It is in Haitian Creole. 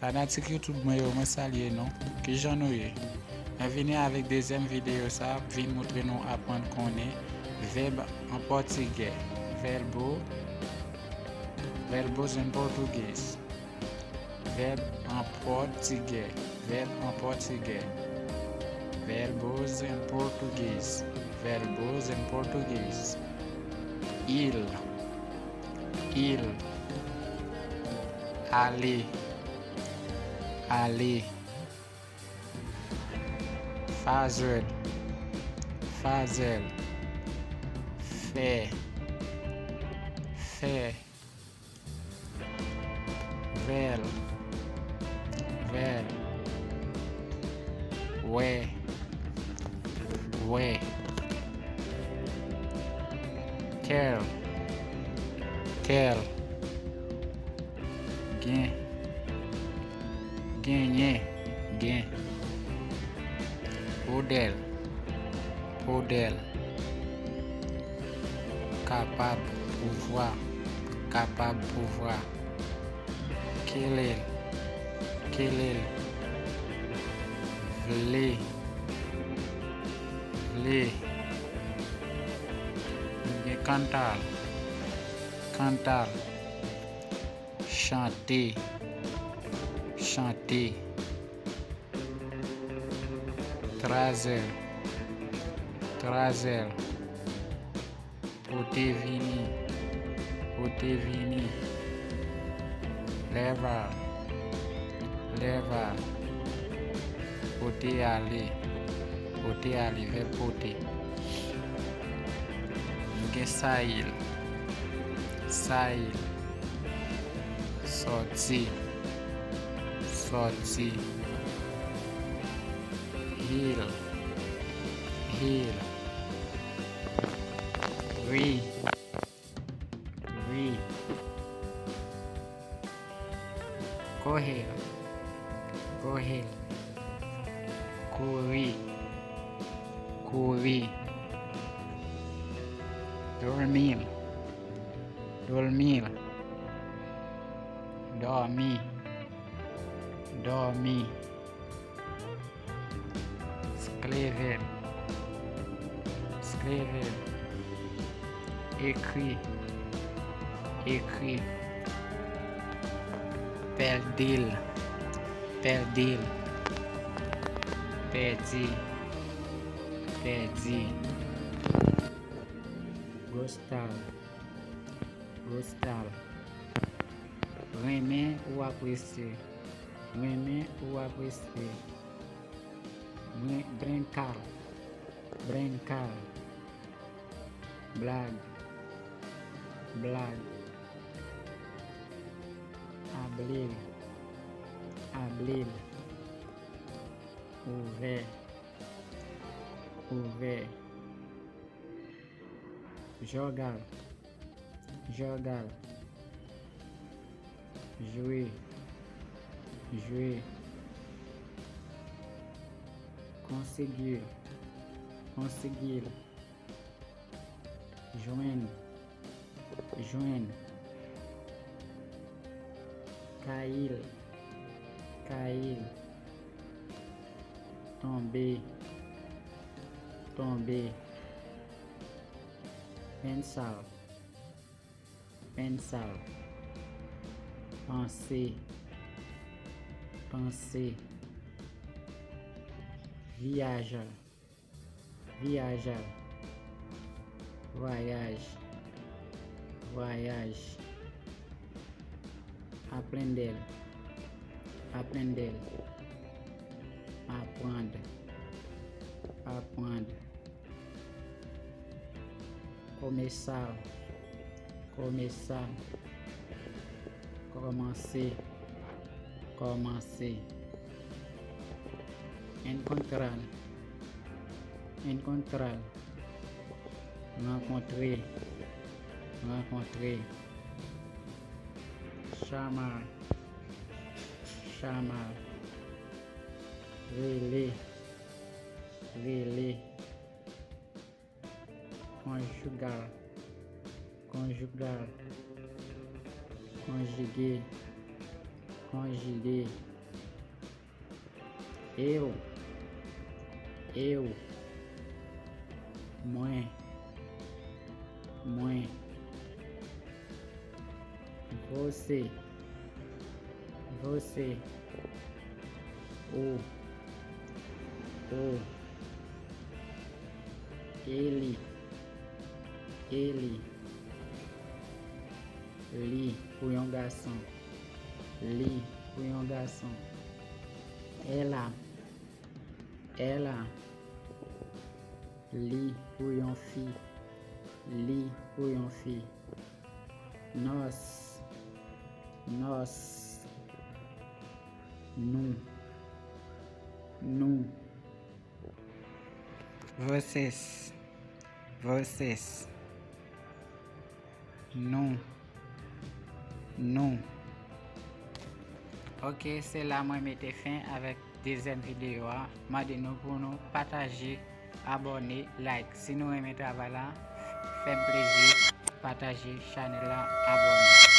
Fanatique YouTube moi salue non. Que j'en ai. Venez avec deuxième vidéo ça, vient montrer nous apprendre qu'on est verbe en portugais. Verbos em português. Verbe en portugais. Verbe en portugais. Verbos em português. Verbos em português. Il. Aller. Fazer. Faire. Ver. Ouais. Tell. Gain. Poder. Capable, pouvoir. Querer. Vler. Cantar. Chanter. Trazer. Poder venir. Levar. Poder aller. Verbe poder. Sair. Sortir. Heal. Rir. Correr. Courir. Dormir. Dormir. Escrever. Écrire. Perder. Perdir. Gostar. Aimer ou apprécier. Brincar. Blague. Abrir. Ouvert. Jogar. Jouer. Conseguir. Joindre. Cair. Tomber. Pensar. Penser. Viajar. Voyage. Aprender. Apprendre. Começar. Commencer. Encontrar. Rencontrer. Chamar. Relais. Conjugar. Conjuguer. eu, mãe, você, o, ele, li, prolongação, ela, li, fi, nós, nous, vocês, nous. Ok, c'est là moi mettez fin avec deuxième vidéo. Maintenant pour nous partager, abonner, like. Si nous aimez le travail là, faites plaisir, partager chaîne là, abonner.